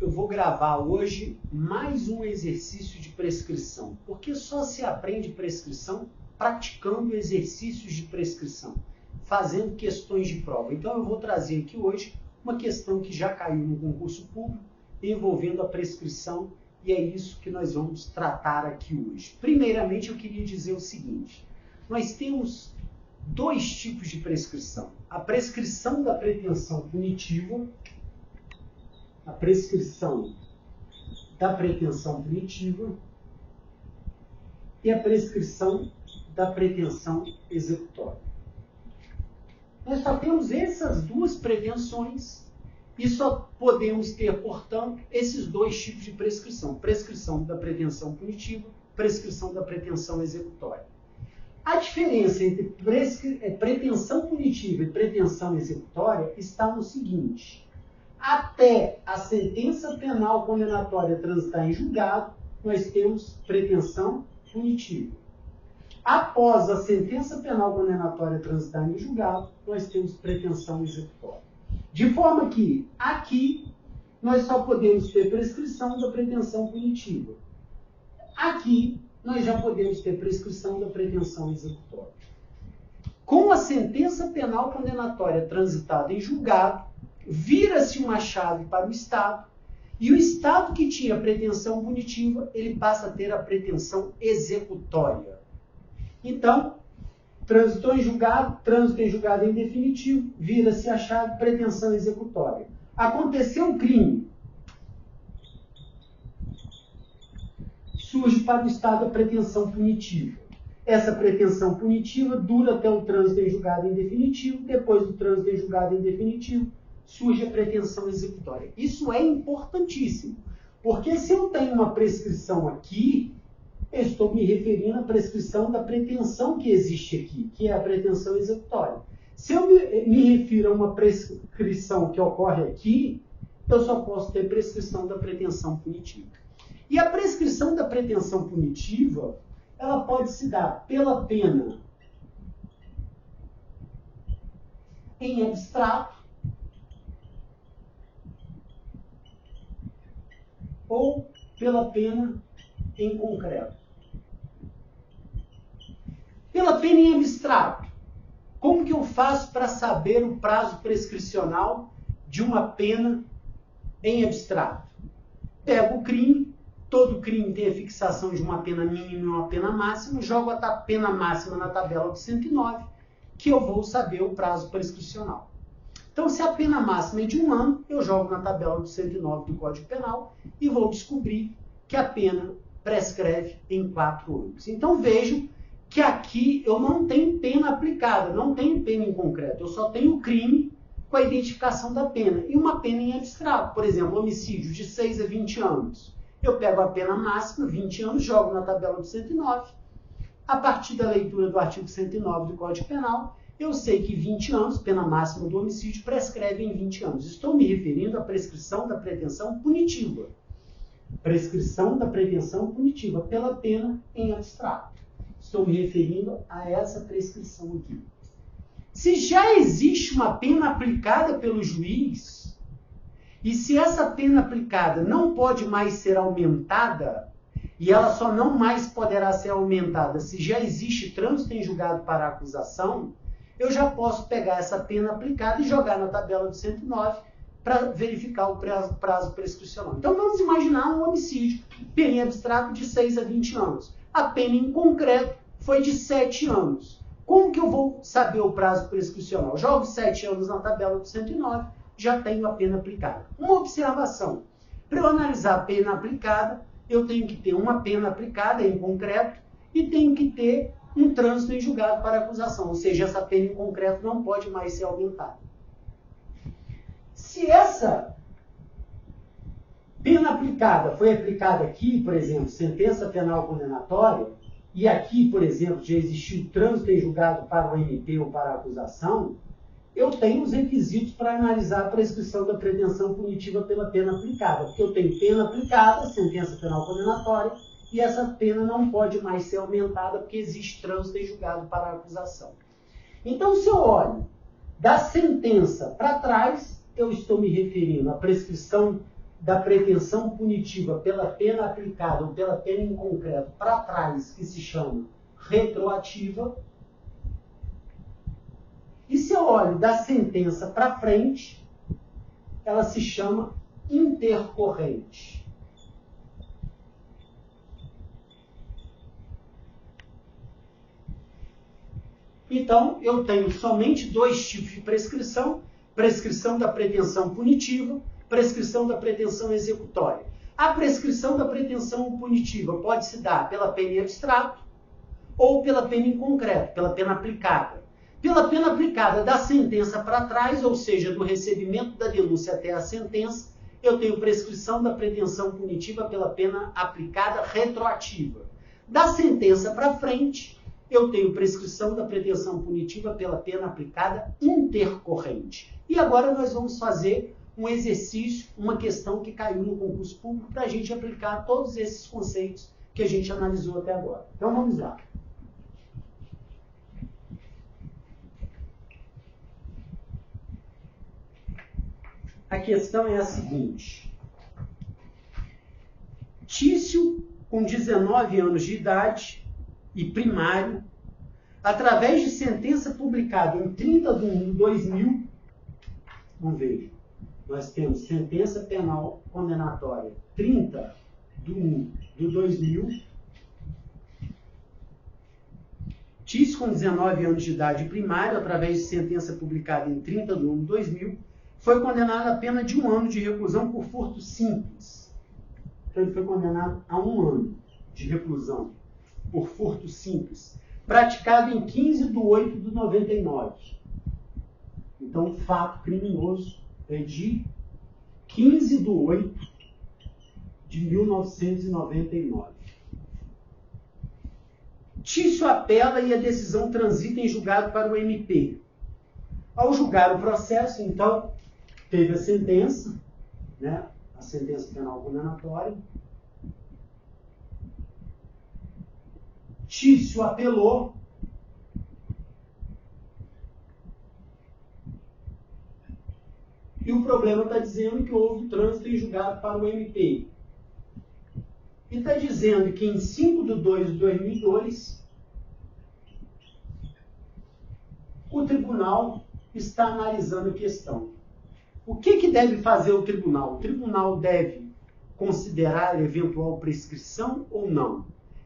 eu vou gravar hoje mais um exercício de prescrição, porque só se aprende prescrição praticando exercícios de prescrição, fazendo questões de prova. Então eu vou trazer aqui hoje uma questão que já caiu no concurso público envolvendo a prescrição, e é isso que nós vamos tratar aqui hoje. Primeiramente, eu queria dizer o seguinte: nós temos dois tipos de prescrição. A prescrição da pretensão punitiva, a prescrição da pretensão punitiva e a prescrição da pretensão executória. Nós só temos essas duas pretensões e só podemos ter, portanto, esses dois tipos de prescrição. Prescrição da pretensão punitiva, prescrição da pretensão executória. A diferença entre pretensão punitiva e pretensão executória está no seguinte: até a sentença penal condenatória transitar em julgado, nós temos pretensão punitiva. Após a sentença penal condenatória transitar em julgado, nós temos pretensão executória. De forma que, aqui, nós só podemos ter prescrição da pretensão punitiva. Aqui, nós já podemos ter prescrição da pretensão executória. Com a sentença penal condenatória transitada em julgado, vira-se uma chave para o Estado, e o Estado que tinha a pretensão punitiva, ele passa a ter a pretensão executória. Então, trânsito em julgado em definitivo, vira-se a chave, pretensão executória. Aconteceu um crime, surge para o Estado a pretensão punitiva. Essa pretensão punitiva dura até o trânsito em julgado em definitivo, depois do trânsito em julgado em definitivo, surge a pretensão executória. Isso é importantíssimo, porque se eu tenho uma prescrição aqui, eu estou me referindo à prescrição da pretensão que existe aqui, que é a pretensão executória. Se eu me refiro a uma prescrição que ocorre aqui, eu só posso ter prescrição da pretensão punitiva. E a prescrição da pretensão punitiva, ela pode se dar pela pena em abstrato ou pela pena em concreto. Pela pena em abstrato, como que eu faço para saber o prazo prescricional de uma pena em abstrato? Pego o crime, todo crime tem a fixação de uma pena mínima e uma pena máxima, jogo a pena máxima na tabela do 109, que eu vou saber o prazo prescricional. Então, se a pena máxima é de 1 ano, eu jogo na tabela do 109 do Código Penal e vou descobrir que a pena prescreve em 4 anos. Então, vejam que aqui eu não tenho pena aplicada, não tenho pena em concreto, eu só tenho o crime com a identificação da pena e uma pena em abstrato. Por exemplo, homicídio de 6 a 20 anos. Eu pego a pena máxima, 20 anos, jogo na tabela do 109. A partir da leitura do artigo 109 do Código Penal, eu sei que 20 anos, pena máxima do homicídio, prescreve em 20 anos. Estou me referindo à prescrição da pretensão punitiva. Prescrição da pretensão punitiva pela pena em abstrato. Estou me referindo a essa prescrição aqui. Se já existe uma pena aplicada pelo juiz, e se essa pena aplicada não pode mais ser aumentada, e ela só não mais poderá ser aumentada se já existe trânsito em julgado para a acusação, eu já posso pegar essa pena aplicada e jogar na tabela do 109 para verificar o prazo prescricional. Então vamos imaginar um homicídio, pena em abstrato de 6 a 20 anos. A pena em concreto foi de 7 anos. Como que eu vou saber o prazo prescricional? Jogo 7 anos na tabela do 109, já tenho a pena aplicada. Uma observação: para eu analisar a pena aplicada, eu tenho que ter uma pena aplicada em concreto e tenho que ter um trânsito em julgado para acusação, ou seja, essa pena em concreto não pode mais ser aumentada. Se essa pena aplicada foi aplicada aqui, por exemplo, sentença penal condenatória, e aqui, por exemplo, já existiu trânsito em julgado para o MP ou para a acusação, eu tenho os requisitos para analisar a prescrição da pretensão punitiva pela pena aplicada, porque eu tenho pena aplicada, sentença penal condenatória, e essa pena não pode mais ser aumentada porque existe trânsito em julgado para a acusação. Então, se eu olho da sentença para trás, eu estou me referindo à prescrição da pretensão punitiva pela pena aplicada ou pela pena em concreto para trás, que se chama retroativa. E se eu olho da sentença para frente, ela se chama intercorrente. Então, eu tenho somente dois tipos de prescrição: prescrição da pretensão punitiva, prescrição da pretensão executória. A prescrição da pretensão punitiva pode se dar pela pena em abstrato ou pela pena em concreto, pela pena aplicada. Pela pena aplicada da sentença para trás, ou seja, do recebimento da denúncia até a sentença, eu tenho prescrição da pretensão punitiva pela pena aplicada retroativa. Da sentença para frente, eu tenho prescrição da pretensão punitiva pela pena aplicada intercorrente. E agora nós vamos fazer um exercício, uma questão que caiu no concurso público para a gente aplicar todos esses conceitos que a gente analisou até agora. Então vamos lá. A questão é a seguinte. Tício, com 19 anos de idade e primário, através de sentença publicada em 30 de 1 de 2000, vamos ver, nós temos sentença penal condenatória 30 de 1 de 2000, Tício, com 19 anos de idade e primário, através de sentença publicada em 30 de 1 de 2000, foi condenado a pena de 1 ano de reclusão por furto simples. Então ele foi condenado a 1 ano de reclusão por furto simples, praticado em 15 de 8 de 99. Então o fato criminoso é de 15 de 8 de 1999. Tício apela e a decisão transita em julgado para o MP. Ao julgar o processo, então, teve a sentença, né? A sentença penal condenatória. Tício apelou. E o problema está dizendo que houve trânsito em julgado para o MP. E está dizendo que em 5 de 2 de 2002, o tribunal está analisando a questão. O que deve fazer o tribunal? O tribunal deve considerar eventual prescrição ou não?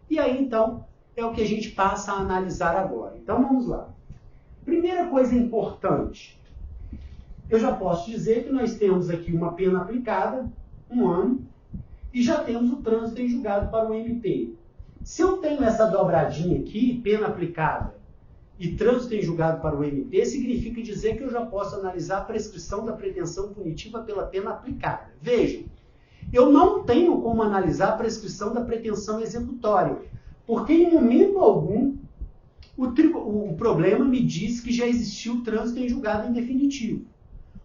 E aí, então, é o que a gente passa a analisar agora. Então, vamos lá. Primeira coisa importante. Eu já posso dizer que nós temos aqui uma pena aplicada, 1 ano, e já temos o trânsito em julgado para o MP. Se eu tenho essa dobradinha aqui, pena aplicada e trânsito em julgado para o MP, significa dizer que eu já posso analisar a prescrição da pretensão punitiva pela pena aplicada. Vejam, eu não tenho como analisar a prescrição da pretensão executória, porque em momento algum o problema me diz que já existiu trânsito em julgado em definitivo.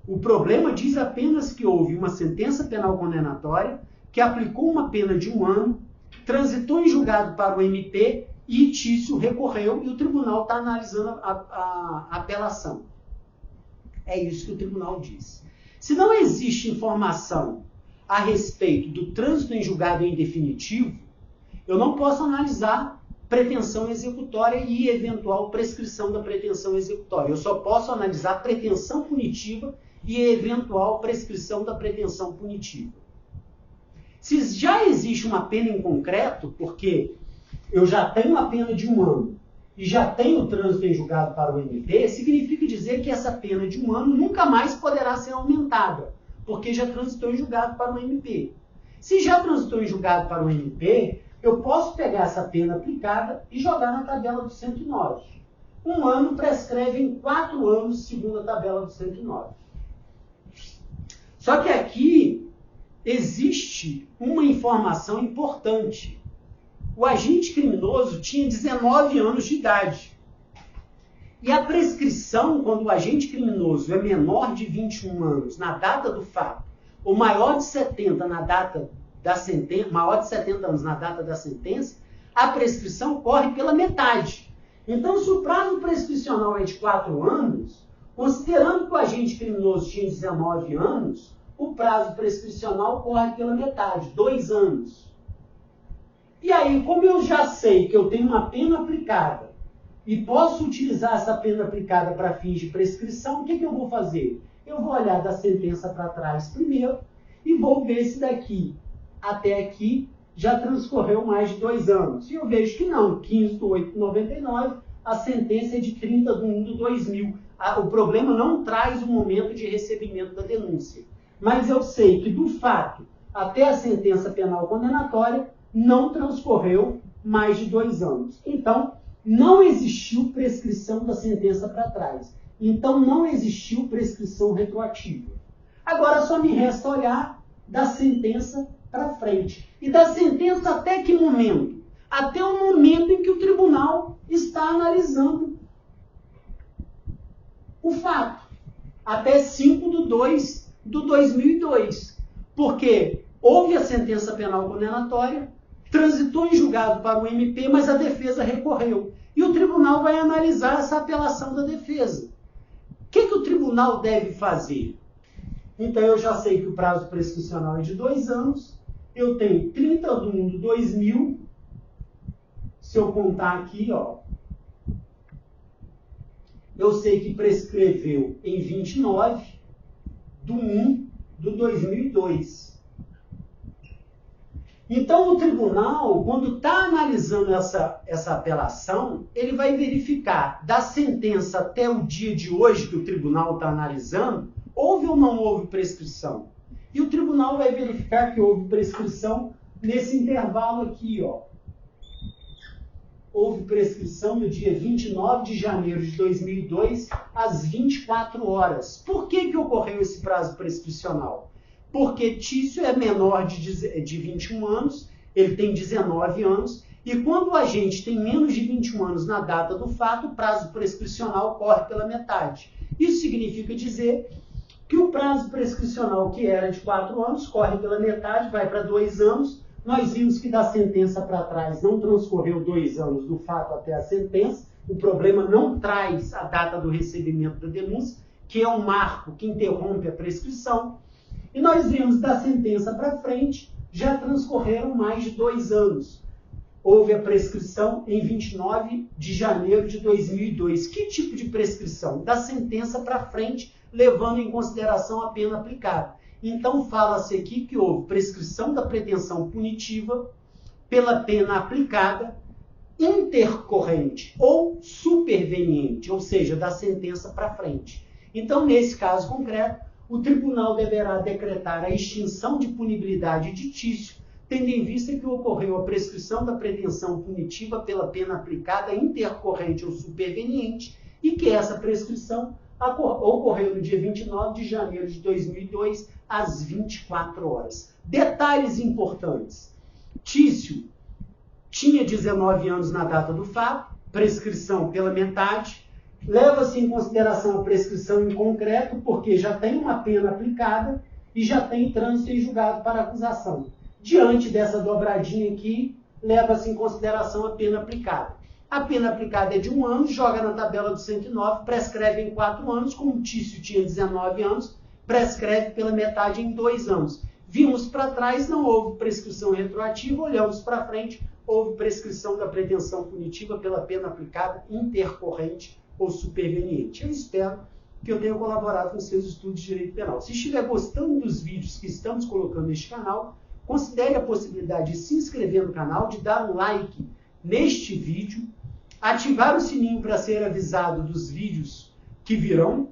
O problema diz apenas que houve uma sentença penal condenatória que aplicou uma pena de 1 ano, transitou em julgado para o MP e Tício recorreu e o tribunal está analisando a apelação. É isso que o tribunal diz. Se não existe informação a respeito do trânsito em julgado em definitivo, eu não posso analisar pretensão executória e eventual prescrição da pretensão executória. Eu só posso analisar pretensão punitiva e eventual prescrição da pretensão punitiva. Se já existe uma pena em concreto, porque eu já tenho uma pena de 1 ano e já tenho trânsito em julgado para o MP, significa dizer que essa pena de 1 ano nunca mais poderá ser aumentada, porque já transitou em julgado para o MP. Se já transitou em julgado para o MP, eu posso pegar essa pena aplicada e jogar na tabela do 109. 1 ano prescreve em 4 anos, segundo a tabela do 109. Só que aqui existe uma informação importante. O agente criminoso tinha 19 anos de idade. E a prescrição, quando o agente criminoso é menor de 21 anos na data do fato, ou maior de 70 na data da sentença, maior de 70 anos na data da sentença, a prescrição corre pela metade. Então, se o prazo prescricional é de 4 anos, considerando que o agente criminoso tinha 19 anos, o prazo prescricional corre pela metade, 2 anos. E aí, como eu já sei que eu tenho uma pena aplicada e posso utilizar essa pena aplicada para fins de prescrição, o que eu vou fazer? Eu vou olhar da sentença para trás primeiro e vou ver se daqui até aqui já transcorreu mais de 2 anos. E eu vejo que não, 15/8/99, a sentença é de 30/1/2000. O problema não traz o momento de recebimento da denúncia. Mas eu sei que, do fato, até a sentença penal condenatória, não transcorreu mais de 2 anos. Então, não existiu prescrição da sentença para trás. Então, não existiu prescrição retroativa. Agora, só me resta olhar da sentença para frente. E da sentença até que momento? Até o momento em que o tribunal está analisando o fato. Até 5/2/2002. Porque houve a sentença penal condenatória, transitou em julgado para o MP, mas a defesa recorreu. E o tribunal vai analisar essa apelação da defesa. O que o tribunal deve fazer? Então, eu já sei que o prazo prescricional é de 2 anos. Eu tenho 30/1/2000. Se eu contar aqui, ó, eu sei que prescreveu em 29/1/2002. Então, o tribunal, quando está analisando essa apelação, ele vai verificar da sentença até o dia de hoje que o tribunal está analisando, houve ou não houve prescrição. E o tribunal vai verificar que houve prescrição nesse intervalo aqui, ó. Houve prescrição no dia 29 de janeiro de 2002, às 24 horas. Por que ocorreu esse prazo prescricional? Porque Tício é menor de 21 anos, ele tem 19 anos, e quando o agente tem menos de 21 anos na data do fato, o prazo prescricional corre pela metade. Isso significa dizer que o prazo prescricional, que era de 4 anos, corre pela metade, vai para 2 anos. Nós vimos que da sentença para trás não transcorreu 2 anos do fato até a sentença. O problema não traz a data do recebimento da denúncia, que é um marco que interrompe a prescrição. E nós vimos da sentença para frente, já transcorreram mais de 2 anos. Houve a prescrição em 29 de janeiro de 2002. Que tipo de prescrição? Da sentença para frente, levando em consideração a pena aplicada. Então, fala-se aqui que houve prescrição da pretensão punitiva pela pena aplicada intercorrente ou superveniente, ou seja, da sentença para frente. Então, nesse caso concreto, o tribunal deverá decretar a extinção de punibilidade de Tício, tendo em vista que ocorreu a prescrição da pretensão punitiva pela pena aplicada intercorrente ou superveniente e que essa prescrição ocorreu no dia 29 de janeiro de 2002, às 24 horas. Detalhes importantes. Tício tinha 19 anos na data do fato, prescrição pela metade. Leva-se em consideração a prescrição em concreto, porque já tem uma pena aplicada e já tem trânsito em julgado para acusação. Diante dessa dobradinha aqui, leva-se em consideração a pena aplicada. A pena aplicada é de 1 ano, joga na tabela do 109, prescreve em 4 anos, como o Tício tinha 19 anos, prescreve pela metade em 2 anos. Vimos para trás, não houve prescrição retroativa, olhamos para frente, houve prescrição da pretensão punitiva pela pena aplicada intercorrente ou superveniente. Eu espero que eu tenha colaborado com seus estudos de direito penal. Se estiver gostando dos vídeos que estamos colocando neste canal, considere a possibilidade de se inscrever no canal, de dar um like neste vídeo, ativar o sininho para ser avisado dos vídeos que virão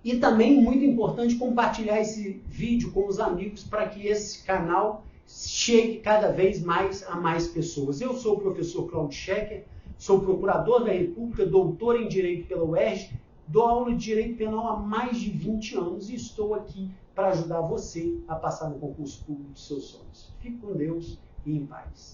e também, muito importante, compartilhar esse vídeo com os amigos para que esse canal chegue cada vez mais a mais pessoas. Eu sou o professor Claudio Schecker, sou procurador da República, doutor em Direito pela UERJ, dou aula de Direito Penal há mais de 20 anos e estou aqui para ajudar você a passar no concurso público dos seus sonhos. Fique com Deus e em paz.